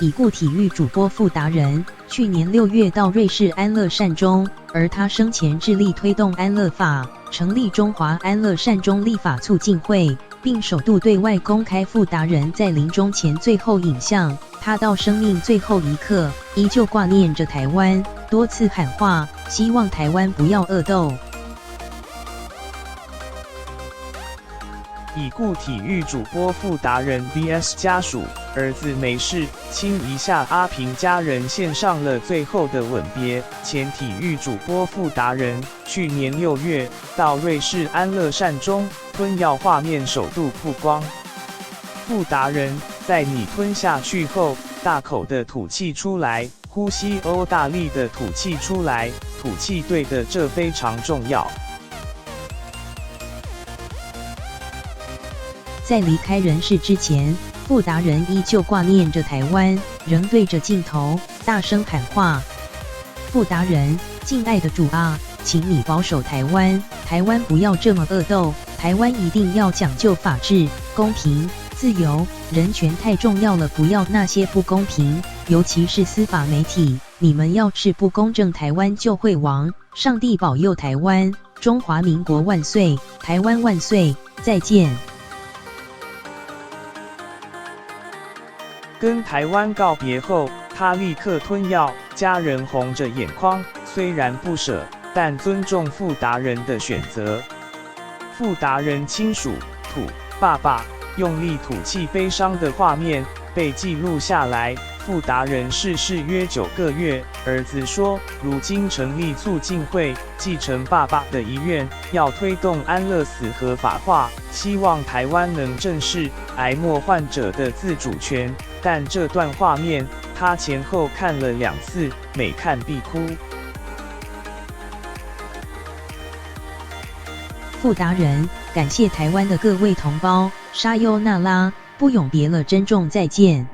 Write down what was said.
已故体育主播傅达人，去年6月到瑞士安乐善终，而他生前致力推动安乐法，成立中华安乐善终立法促进会，并首度对外公开傅达人在临终前最后影像。他到生命最后一刻，依旧挂念着台湾，多次喊话，希望台湾不要恶斗。已故体育主播傅达人 vs 家属，儿子没事，亲一下阿平家人献上了最后的吻别。前体育主播傅达人去年6月到瑞士安乐善终，吞药画面首度曝光。傅达人在你吞下去后，大口的吐气出来，呼吸大力的吐气出来，吐气对的，这非常重要。在离开人世之前，傅达人依旧挂念着台湾，仍对着镜头大声喊话：傅达人，敬爱的主啊，请你保守台湾，台湾不要这么恶斗，台湾一定要讲究法治、公平、自由，人权太重要了，不要那些不公平，尤其是司法媒体，你们要是不公正，台湾就会亡。上帝保佑台湾，中华民国万岁，台湾万岁，再见。跟台湾告别后，他立刻吞药，家人红着眼眶，虽然不舍，但尊重傅达人的选择。傅达人亲属吐爸爸用力吐气悲伤的画面被记录下来。傅达人逝世约9个月，儿子说，如今成立促进会，继承爸爸的遗愿，要推动安乐死合法化，希望台湾能正视癌末患者的自主权。但这段画面，他前后看了2次，每看必哭。傅达人，感谢台湾的各位同胞，沙优那拉，不永别了，珍重再见。